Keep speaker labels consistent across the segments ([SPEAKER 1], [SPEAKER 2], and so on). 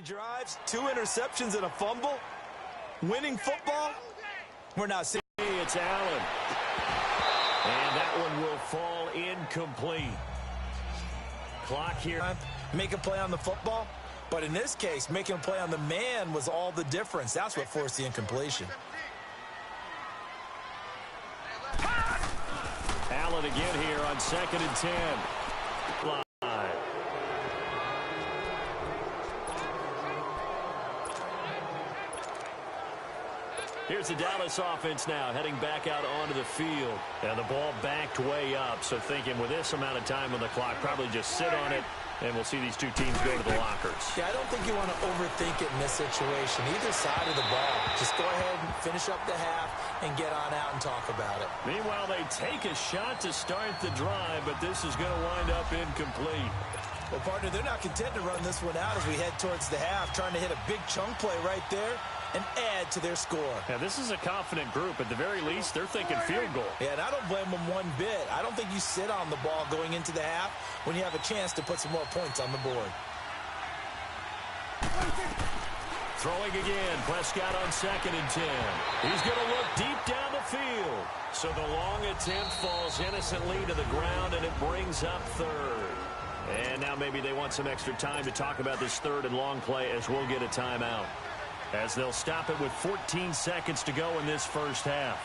[SPEAKER 1] 3 drives, 2 interceptions and a fumble. Winning football, we're not seeing.
[SPEAKER 2] It's Allen. And that one will fall incomplete. Clock here.
[SPEAKER 1] Make a play on the football, but in this case, making a play on the man was all the difference. That's what forced the incompletion.
[SPEAKER 2] Allen again here on 2nd and 10. Here's the Dallas offense now, heading back out onto the field. And the ball backed way up, so thinking with this amount of time on the clock, probably just sit on it, and we'll see these two teams go to the lockers.
[SPEAKER 1] Yeah, I don't think you want to overthink it in this situation. Either side of the ball. Just go ahead and finish up the half and get on out and talk about it.
[SPEAKER 2] Meanwhile, they take a shot to start the drive, but this is going to wind up incomplete.
[SPEAKER 1] Well, partner, they're not content to run this one out as we head towards the half, trying to hit a big chunk play right there and add to their score.
[SPEAKER 2] Now, this is a confident group. At the very least, they're thinking field goal.
[SPEAKER 1] Yeah, and I don't blame them one bit. I don't think you sit on the ball going into the half when you have a chance to put some more points on the board.
[SPEAKER 2] Throwing again, Prescott on 2nd and 10. He's going to look deep down the field. So the long attempt falls innocently to the ground, and it brings up 3rd. And now maybe they want some extra time to talk about this 3rd and long play as we'll get a timeout, as they'll stop it with 14 seconds to go in this first half.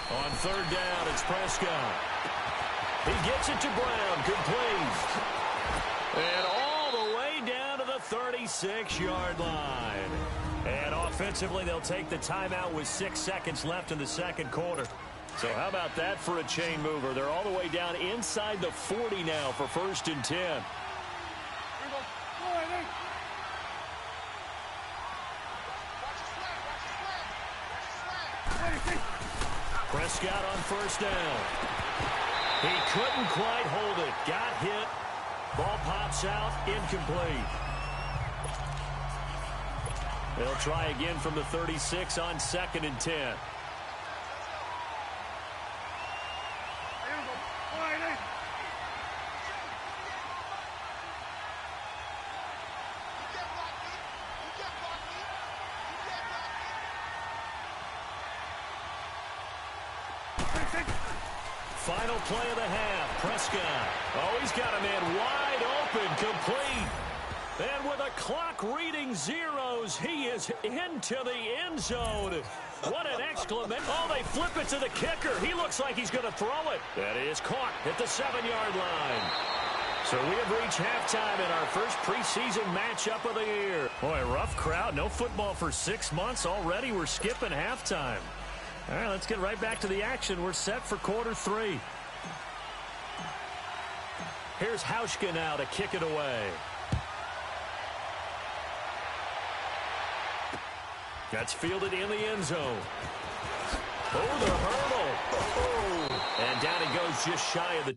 [SPEAKER 2] On 3rd down, it's Prescott. He gets it to Brown, complete. And all the way down to the 36-yard line. And offensively, they'll take the timeout with 6 seconds left in the second quarter. So how about that for a chain mover? They're all the way down inside the 40 now for 1st and 10. Prescott on 1st down. He couldn't quite hold it. Got hit. Ball pops out. Incomplete. They'll try again from the 36 on 2nd and 10. Final play of the half. Prescott. Oh, he's got a man wide open, complete. And with a clock reading zeros, he is into the end zone. What an exclamation. Oh, they flip it to the kicker. He looks like he's going to throw it. That is caught at the 7-yard line. So we have reached halftime in our first preseason matchup of the year. Boy, rough crowd. No football for 6 months. Already we're skipping halftime. All right, let's get right back to the action. We're set for quarter 3. Here's Hauschka now to kick it away. That's fielded in the end zone. Oh, the hurdle. Oh. And down he goes just shy of the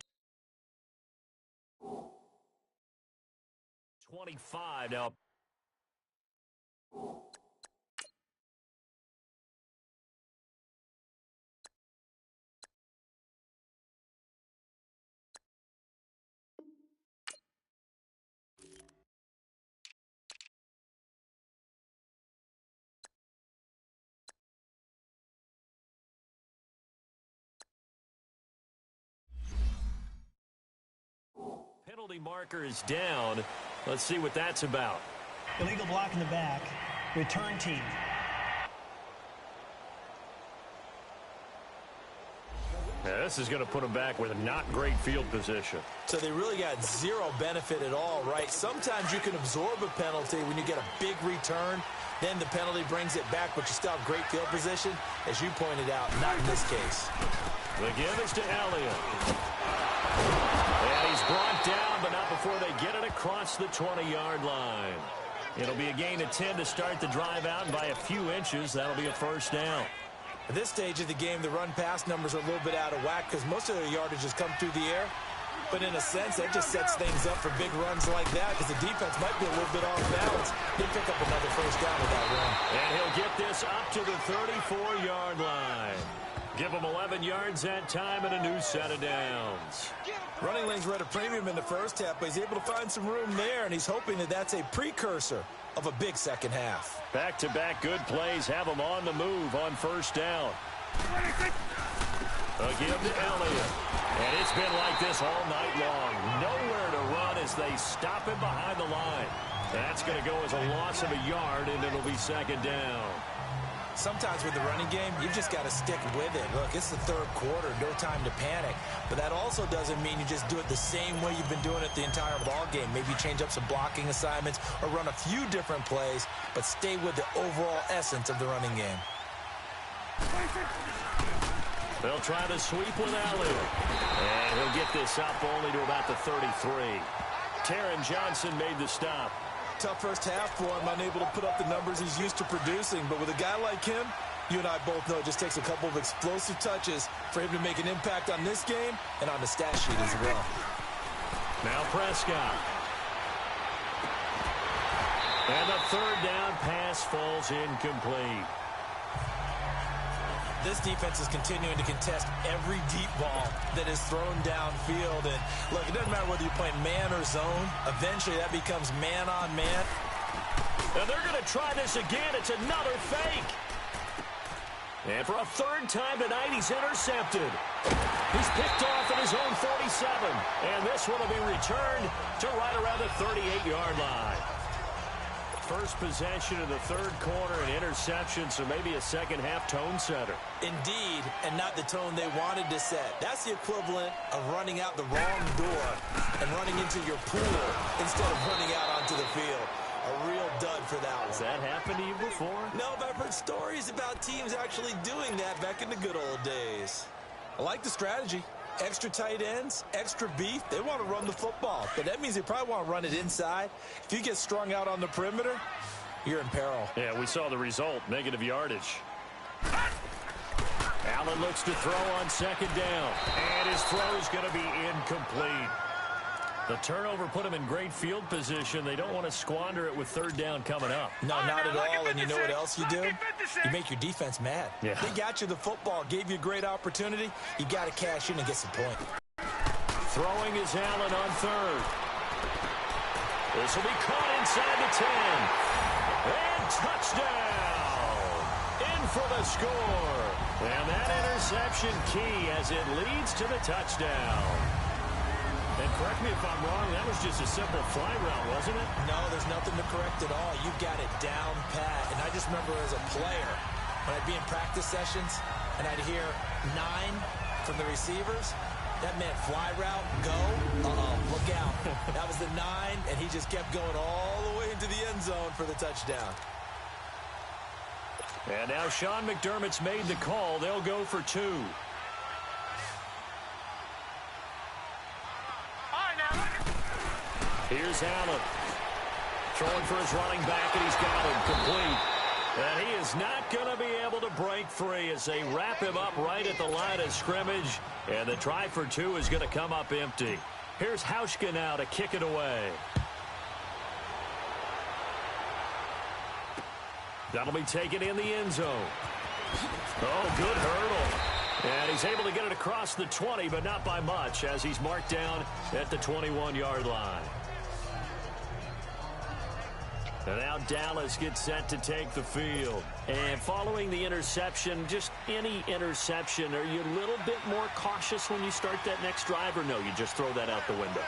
[SPEAKER 2] 25 now. Penalty marker is down. Let's see what that's about.
[SPEAKER 3] Illegal block in the back. Return team.
[SPEAKER 2] Yeah, this is going to put them back with a not great field position.
[SPEAKER 1] So they really got zero benefit at all, right? Sometimes you can absorb a penalty when you get a big return. Then the penalty brings it back, but you still have great field position. As you pointed out, not in this case.
[SPEAKER 2] The give is to Elliott. And he's brought down, but not before they get it across the 20-yard line. It'll be a gain of 10 to start the drive out, and by a few inches, that'll be a first down.
[SPEAKER 1] At this stage of the game, the run-pass numbers are a little bit out of whack because most of their yardage has come through the air. But in a sense, that just sets things up for big runs like that because the defense might be a little bit off balance. He'll pick up another first down with that run.
[SPEAKER 2] And he'll get this up to the 34-yard line. Give him 11 yards that time and a new set of downs.
[SPEAKER 1] Running lanes were at a premium in the first half, but he's able to find some room there, and he's hoping that that's a precursor of a big second half.
[SPEAKER 2] Back-to-back good plays have him on the move on first down. A give to Elliott. And it's been like this all night long. Nowhere to run as they stop him behind the line. That's going to go as a loss of a yard, and it'll be second down.
[SPEAKER 1] Sometimes with the running game, you've just got to stick with it. Look, it's the third quarter, no time to panic. But that also doesn't mean you just do it the same way you've been doing it the entire ball game. Maybe change up some blocking assignments or run a few different plays, but stay with the overall essence of the running game.
[SPEAKER 2] They'll try to sweep with Elliott. And he'll get this up only to about the 33. Taron Johnson made the stop.
[SPEAKER 1] Tough first half for him, unable to put up the numbers he's used to producing. But with a guy like him, you and I both know it just takes a couple of explosive touches for him to make an impact on this game and on the stat sheet as well.
[SPEAKER 2] Now Prescott. And the third down pass falls incomplete.
[SPEAKER 1] This defense is continuing to contest every deep ball that is thrown downfield. And look, it doesn't matter whether you're playing man or zone. Eventually, that becomes man on man.
[SPEAKER 2] And they're going to try this again. It's another fake. And for a third time tonight, he's intercepted. He's picked off at his own 47. And this one will be returned to right around the 38-yard line. First possession of the third quarter, an interception, so maybe a second-half tone setter.
[SPEAKER 1] Indeed, and not the tone they wanted to set. That's the equivalent of running out the wrong door and running into your pool instead of running out onto the field. A real dud for that one.
[SPEAKER 2] Has that happened to you before?
[SPEAKER 1] No, but I've heard stories about teams actually doing that back in the good old days. I like the strategy. Extra tight ends, extra beef. They want to run the football, but that means they probably want to run it inside. If you get strung out on the perimeter, you're in peril.
[SPEAKER 2] Yeah, we saw the result, negative yardage. Allen looks to throw on second down, and his throw is going to be incomplete. The turnover put him in great field position. They don't want to squander it with third down coming up.
[SPEAKER 1] No, not at all. And you know what else you do? You make your defense mad.
[SPEAKER 2] Yeah.
[SPEAKER 1] They got you the football, gave you a great opportunity. You got to cash in and get some points.
[SPEAKER 2] Throwing is Allen on third. This will be caught inside the 10. And touchdown! In for the score. And that interception key as it leads to the touchdown. And correct me if I'm wrong, that was just a simple fly route, wasn't it?
[SPEAKER 1] No, there's nothing to correct at all. You've got it down pat. And I just remember as a player, when I'd be in practice sessions and I'd hear 9 from the receivers, that meant fly route, go, look out. That was the 9, and he just kept going all the way into the end zone for the touchdown.
[SPEAKER 2] And now Sean McDermott's made the call. They'll go for 2. Here's Allen. Throwing for his running back, and he's got him complete. And he is not going to be able to break free as they wrap him up right at the line of scrimmage. And the try for 2 is going to come up empty. Here's Hauschka now to kick it away. That'll be taken in the end zone. Oh, good hurdle. And he's able to get it across the 20, but not by much, as he's marked down at the 21-yard line. And now Dallas gets set to take the field. And following the interception, just any interception, are you a little bit more cautious when you start that next drive, or no, you just throw that out the window?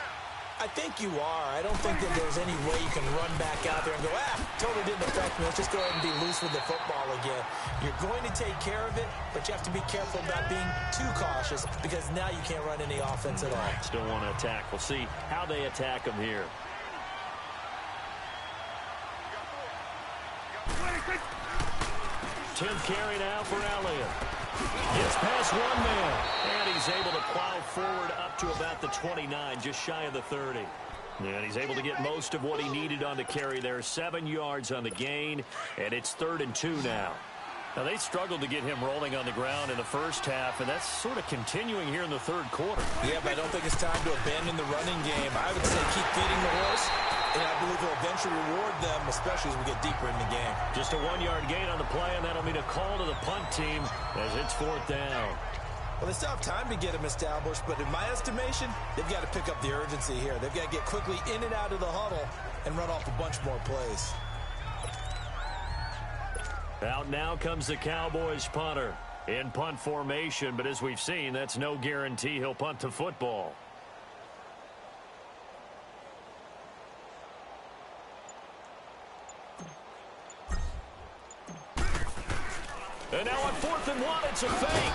[SPEAKER 1] I think you are. I don't think that there's any way you can run back out there and go, totally didn't affect me. Let's just go ahead and be loose with the football again. You're going to take care of it, but you have to be careful about being too cautious because now you can't run any offense at all.
[SPEAKER 2] Still want to attack. We'll see how they attack them here. Tenth carry now for Elliott. Gets past one man, and he's able to plow forward up to about the 29, just shy of the 30. And he's able to get most of what he needed on the carry there. 7 yards on the gain, and it's 3rd and 2 now. Now, they struggled to get him rolling on the ground in the first half, and that's sort of continuing here in the third quarter.
[SPEAKER 1] Yeah, but I don't think it's time to abandon the running game. I would say keep feeding the horse And I believe he'll eventually reward them, especially as we get deeper in the game.
[SPEAKER 2] Just a 1-yard gain on the play, and that'll mean a call to the punt team as it's 4th down.
[SPEAKER 1] Well, they still have time to get him established, but in my estimation, they've got to pick up the urgency here. They've got to get quickly in and out of the huddle and run off a bunch more plays.
[SPEAKER 2] Out now comes the Cowboys punter in punt formation, but as we've seen, that's no guarantee he'll punt the football. And now on 4th and 1, it's a fake.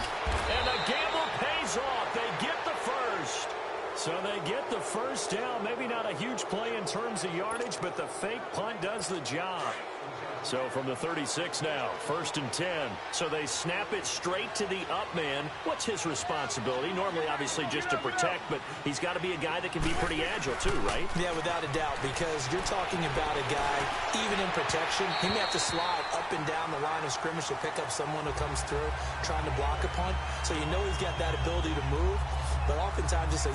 [SPEAKER 2] And the gamble pays off. They get the first. So they get the first down. Maybe not a huge play in terms of yardage, but the fake punt does the job. So from the 36 now, 1st and 10. So they snap it straight to the up man. What's his responsibility? Normally, obviously, just to protect, but he's got to be a guy that can be pretty agile too, right?
[SPEAKER 1] Yeah, without a doubt, because you're talking about a guy, even in protection, he may have to slide up and down the line of scrimmage to pick up someone who comes through trying to block a punt. So you know he's got that ability to move. But oftentimes, just a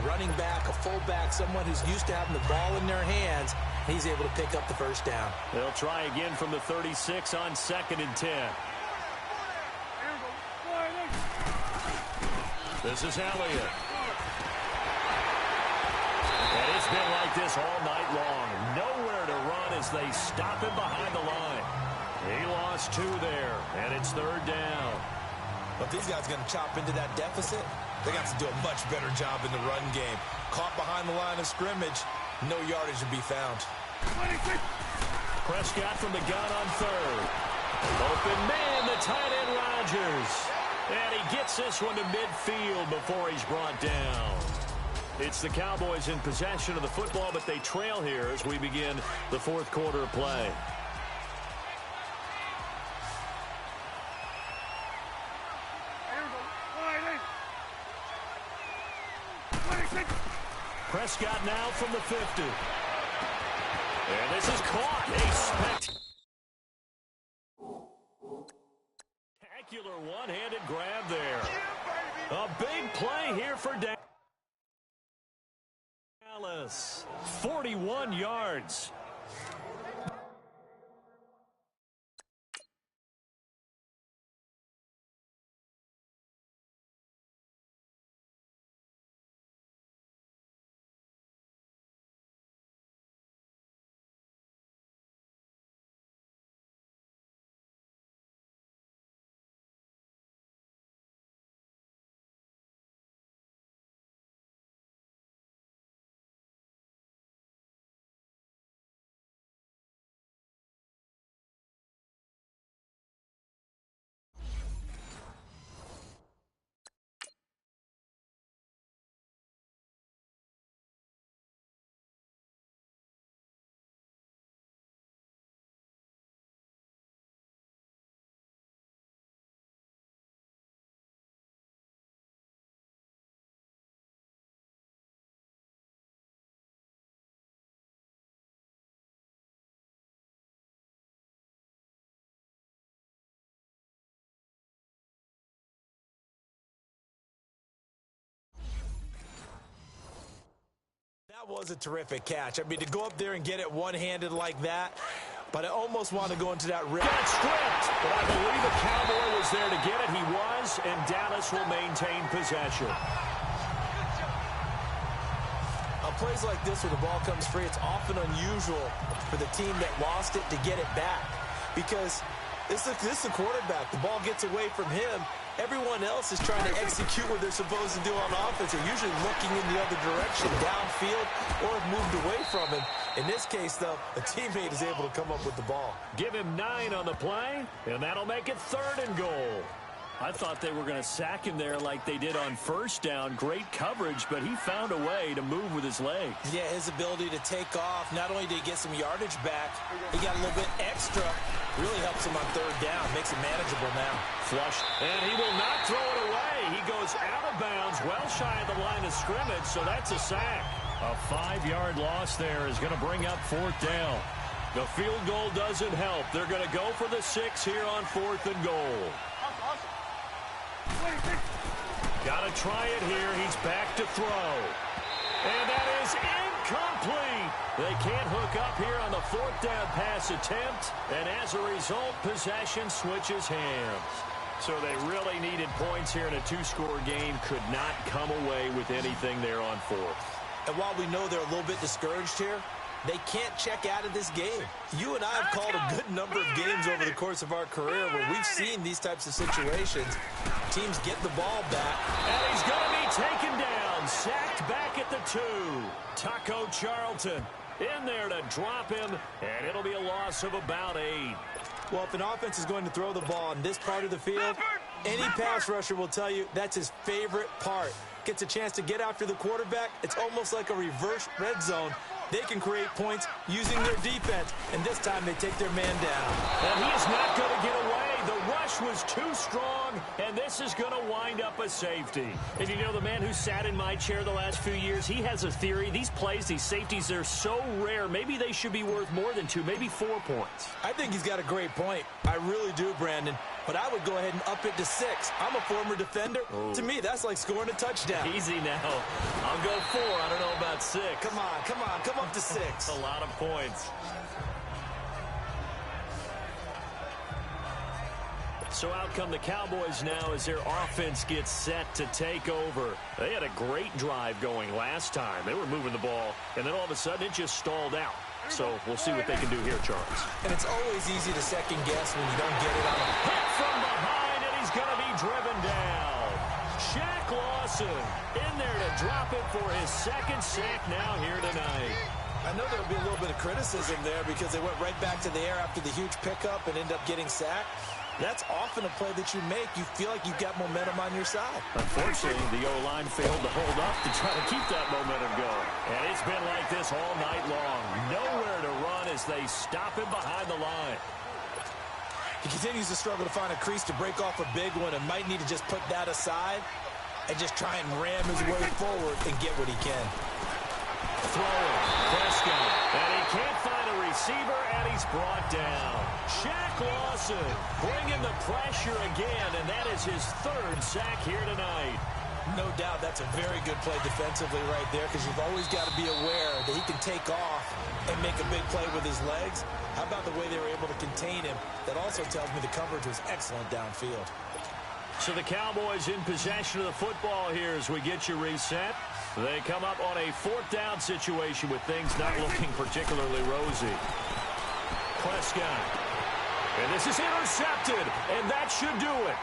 [SPEAKER 1] running back, a fullback, someone who's used to having the ball in their hands, he's able to pick up the first down.
[SPEAKER 2] They'll try again from the 36 on 2nd and 10. This is Elliott. And it's been like this all night long. Nowhere to run as they stop him behind the line. He lost 2 there, and it's 3rd down.
[SPEAKER 1] But these guys are going to chop into that deficit. They got to do a much better job in the run game. Caught behind the line of scrimmage, no yardage to be found.
[SPEAKER 2] Prescott from the gun on 3rd. Open man, the tight end Rodgers. And he gets this one to midfield before he's brought down. It's the Cowboys in possession of the football, but they trail here as we begin the 4th quarter of play. Prescott now from the 50. And this is caught. A spectacular one-handed grab there. A big play here for Dallas. 41 yards.
[SPEAKER 1] That was a terrific catch. I mean, to go up there and get it one-handed like that, but I almost want to go into that rip.
[SPEAKER 2] Got stripped, but I believe the Cowboy was there to get it. He was, and Dallas will maintain possession.
[SPEAKER 1] On plays like this where the ball comes free, it's often unusual for the team that lost it to get it back because this is the quarterback. The ball gets away from him. Everyone else is trying to execute what they're supposed to do on offense. They're usually looking in the other direction, downfield, or have moved away from him. In this case, though, a teammate is able to come up with the ball.
[SPEAKER 2] Give him 9 on the play, and that'll make it 3rd and goal. I thought they were going to sack him there like they did on 1st down. Great coverage, but he found a way to move with his legs.
[SPEAKER 1] Yeah, his ability to take off. Not only did he get some yardage back, he got a little bit extra. Really helps him on 3rd down. Makes it manageable now.
[SPEAKER 2] Flush, and he will not throw it away. He goes out of bounds, well shy of the line of scrimmage, so that's a sack. A 5-yard loss there is going to bring up 4th down. The field goal doesn't help. They're going to go for the 6 here on 4th and goal. Got to try it here. He's back to throw. And that is incomplete. They can't hook fourth down pass attempt, and as a result, possession switches hands. So they really needed points here in a two-score game. Could not come away with anything there on fourth.
[SPEAKER 1] And while we know they're a little bit discouraged here, they can't check out of this game. You and I have called a good number of games over the course of our career where we've seen these types of situations. Teams get the ball back.
[SPEAKER 2] And he's going to be taken down. Sacked back at the 2. Taco Charlton in there to drop him, and it'll be a loss of about 8.
[SPEAKER 1] Well, if an offense is going to throw the ball in this part of the field, any pass rusher will tell you that's his favorite part. Gets a chance to get after the quarterback. It's almost like a reverse red zone. They can create points using their defense, and this time they take their man down.
[SPEAKER 2] And he is not going to get away. The rush was too strong, and this is going to wind up a safety. And you know, the man who sat in my chair the last few years, he has a theory. These plays, these safeties, they're so rare. Maybe they should be worth more than 2, maybe 4 points.
[SPEAKER 1] I think he's got a great point. I really do, Brandon. But I would go ahead and up it to 6. I'm a former defender.
[SPEAKER 2] Oh.
[SPEAKER 1] To me, that's like scoring a touchdown.
[SPEAKER 2] Easy now. I'll go 4. I don't know about 6.
[SPEAKER 1] Come on, come up to 6.
[SPEAKER 2] A lot of points. So out come the Cowboys now as their offense gets set to take over. They had a great drive going last time. They were moving the ball, and then all of a sudden it just stalled out. So we'll see what they can do here, Charles.
[SPEAKER 1] And it's always easy to second guess when you don't get it on a
[SPEAKER 2] hit from behind, and he's going to be driven down. Shaq Lawson in there to drop it for his second sack now here tonight.
[SPEAKER 1] I know there'll be a little bit of criticism there because they went right back to the air after the huge pickup and end up getting sacked. That's often a play that you make. You feel like you've got momentum on your side.
[SPEAKER 2] Unfortunately, the O-line failed to hold up to try to keep that momentum going. And it's been like this all night long. Nowhere to run as they stop him behind the line.
[SPEAKER 1] He continues to struggle to find a crease to break off a big one and might need to just put that aside and just try and ram his way forward and get what he can.
[SPEAKER 2] Throwing, Prescott, and he can't find a receiver, and he's brought down. Shaq Lawson bringing the pressure again, and that is his 3rd sack here tonight.
[SPEAKER 1] No doubt that's a very good play defensively right there because you've always got to be aware that he can take off and make a big play with his legs. How about the way they were able to contain him? That also tells me the coverage was excellent downfield.
[SPEAKER 2] So the Cowboys in possession of the football here as we get you reset. They come up on a 4th down situation with things not looking particularly rosy. Prescott. And this is intercepted, and that should do it.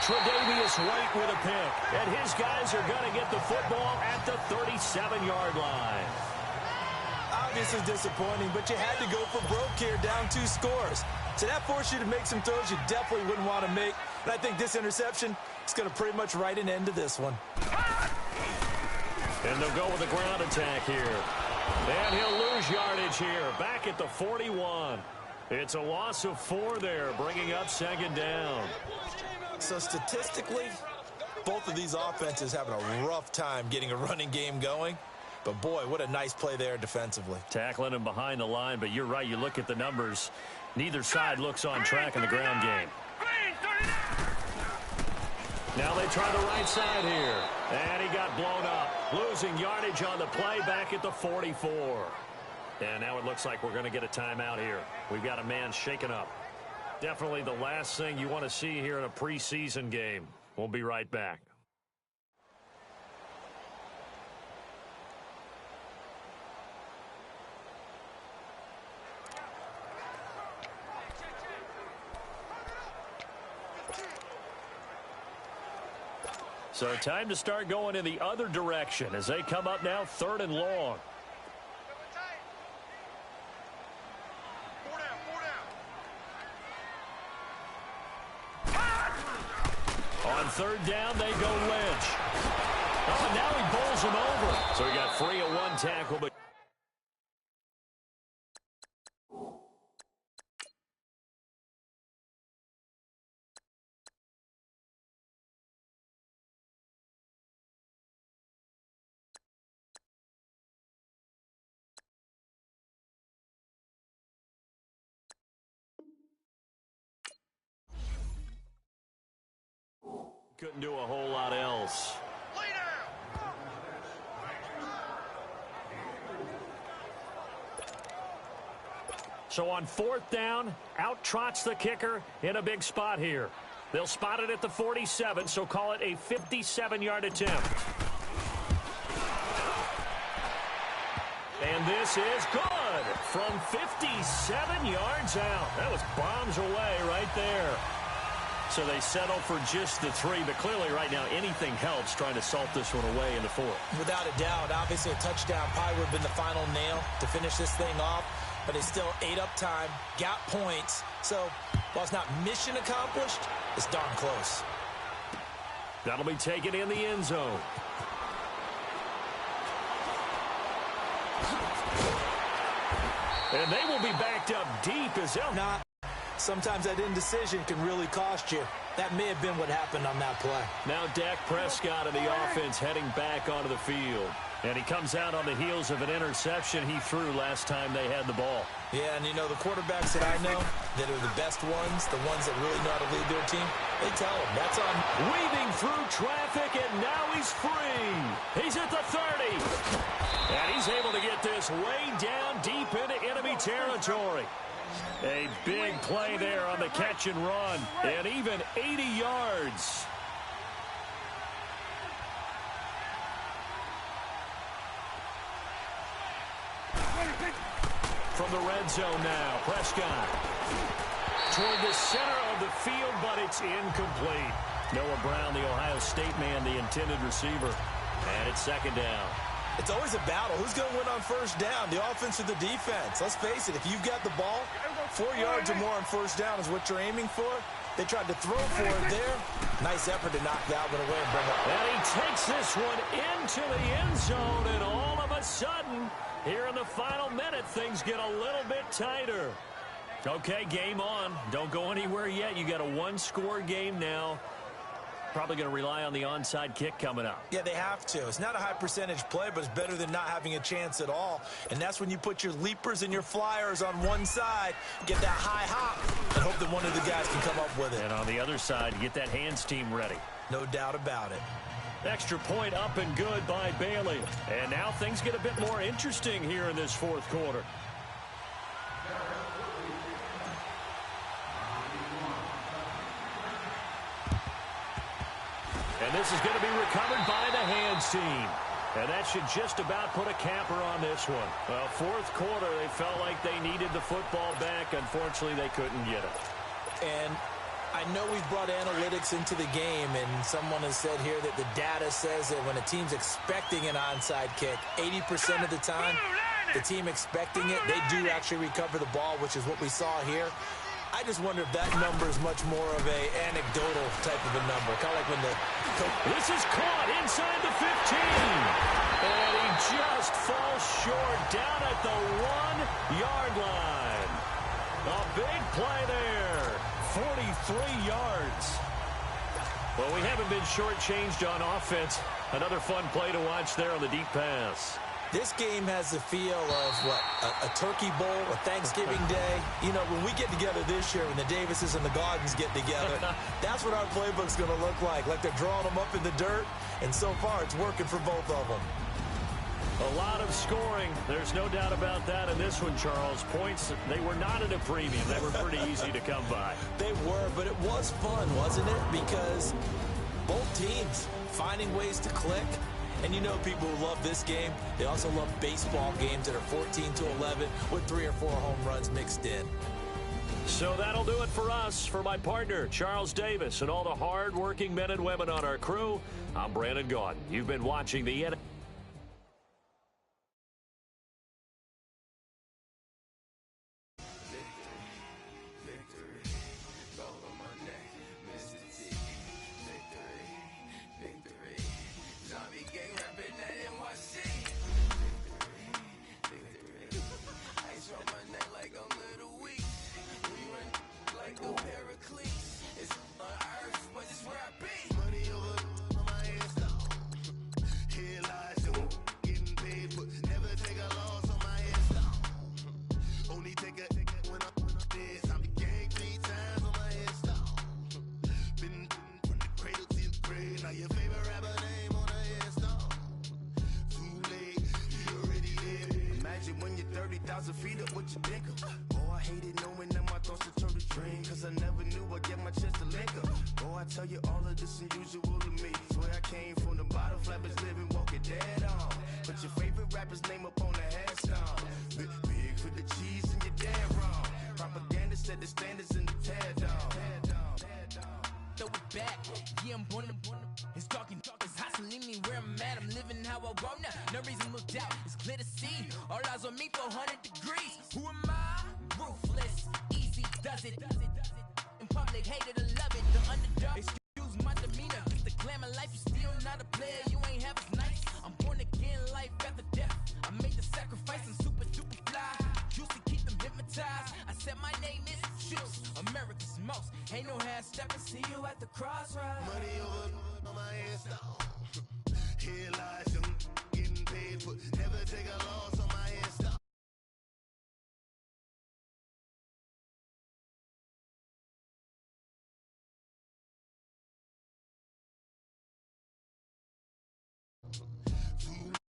[SPEAKER 2] Tre'Davious White with a pick, and his guys are going to get the football at the 37-yard line.
[SPEAKER 1] Obviously disappointing, but you had to go for broke here, down 2 scores. So that forced you to make some throws you definitely wouldn't want to make. And I think this interception is going to pretty much write an end to this one.
[SPEAKER 2] And they'll go with a ground attack here. And he'll lose yardage here, back at the 41. It's a loss of 4 there, bringing up 2nd down.
[SPEAKER 1] So statistically, both of these offenses having a rough time getting a running game going. But, boy, what a nice play there defensively.
[SPEAKER 2] Tackling him behind the line, but you're right. You look at the numbers. Neither side looks on track in the ground game. Now they try the right side here. And he got blown up. Losing yardage on the play back at the 44. And now it looks like we're going to get a timeout here. We've got a man shaken up. Definitely the last thing you want to see here in a preseason game. We'll be right back. So time to start going in the other direction as they come up now 3rd and long. On 3rd down, they go Lynch. Oh, and now he bowls him over. So he got free of 1 tackle, but couldn't do a whole lot else. So on 4th down, out trots the kicker in a big spot here. They'll spot it at the 47, so call it a 57-yard attempt. And this is good from 57 yards out. That was bombs away right there. So they settle for just the 3, but clearly right now anything helps trying to salt this one away in the 4th.
[SPEAKER 1] Without a doubt, obviously a touchdown probably would have been the final nail to finish this thing off, but they still ate up time, got points. So while it's not mission accomplished, it's darn close.
[SPEAKER 2] That'll be taken in the end zone. And they will be backed up deep as hell.
[SPEAKER 1] Not. Sometimes that indecision can really cost you. That may have been what happened on that play.
[SPEAKER 2] Now Dak Prescott of the offense heading back onto the field. And he comes out on the heels of an interception he threw last time they had the ball.
[SPEAKER 1] Yeah, and you know, the quarterbacks that I know that are the best ones, the ones that really know how to lead their team, they tell them that's on.
[SPEAKER 2] Weaving through traffic, and now he's free. He's at the 30. And he's able to get this way down deep into enemy territory. A big play there on the catch and run, and even 80 yards. From the red zone now, Prescott. Toward the center of the field, but it's incomplete. Noah Brown, the Ohio State man, the intended receiver. And it's 2nd down.
[SPEAKER 1] It's always a battle. Who's going to win on 1st down, the offense or the defense? Let's face it, if you've got the ball, 4 yards or more on 1st down is what you're aiming for. They tried to throw for it there. Nice effort to knock that one away and bring it.
[SPEAKER 2] And he takes this one into the end zone, and all of a sudden, here in the final minute, things get a little bit tighter. Okay, game on. Don't go anywhere yet. You got a 1-score game now. Probably going to rely on the onside kick coming up.
[SPEAKER 1] Yeah, they have to. It's not a high percentage play, but it's better than not having a chance at all. And that's when you put your leapers and your flyers on one side, get that high hop, and hope that one of the guys can come up with it.
[SPEAKER 2] And on the other side, get that hands team ready.
[SPEAKER 1] No doubt about it.
[SPEAKER 2] Extra point up and good by Bailey. And now things get a bit more interesting here in this 4th quarter. And this is going to be recovered by the hands team. And that should just about put a capper on this one. Well, 4th quarter, they felt like they needed the football back. Unfortunately, they couldn't get it.
[SPEAKER 1] And I know we've brought analytics into the game, and someone has said here that the data says that when a team's expecting an onside kick, 80% of the time, the team expecting it, they do actually recover the ball, which is what we saw here. I just wonder if that number is much more of a anecdotal type of a number. Kind of like when the coach...
[SPEAKER 2] This is caught inside the 15. And he just falls short down at the 1-yard line. A big play there. 43 yards. Well, we haven't been shortchanged on offense. Another fun play to watch there on the deep pass.
[SPEAKER 1] This game has the feel of, what, a turkey bowl, a Thanksgiving day. You know, when we get together this year, when the Davises and the Gardens get together, that's what our playbook's going to look like they're drawing them up in the dirt, and so far it's working for both of them.
[SPEAKER 2] A lot of scoring. There's no doubt about that in this one, Charles. Points, they were not at a premium. They were pretty easy to come by.
[SPEAKER 1] They were, but it was fun, wasn't it? Because both teams finding ways to click. And you know people who love this game, they also love baseball games that are 14-11 with 3 or 4 home runs mixed in.
[SPEAKER 2] So that'll do it for us. For my partner, Charles Davis, and all the hard-working men and women on our crew, I'm Brandon Gaudin. You've been watching the
[SPEAKER 4] When you're 30,000 feet up, what you think of? Boy, hated knowing that my thoughts would turn to dream, cause I never knew I'd get my chance to link up. Oh, I tell you all of this unusual to me. Swear I came from the bottom, flappers living, walking dead on. Put your favorite rapper's name up on the headstone. Big for the cheese and you're dead wrong. Propaganda set the standards in the tear down.
[SPEAKER 5] Throw it back, yeah, I'm born to it's talking, it's hustling me where I'm at. I'm living how I want now. No reason to look out, it's clear to see. All eyes on me for 100 degrees. Who am I? Ruthless, easy does it. In public, hated or love it. The underdog, excuse my demeanor. It's the glamour life, you still not a player. You ain't half as nice. I'm born again, life after death. I made the sacrifice, I'm super duper fly. Used to keep them hypnotized. I said my name is Juice, America's most. Ain't no half stepping, see you at the crossroads.
[SPEAKER 4] Money over on my headstone. Here lies young, getting paid for. Never take a loss on my headstone. Too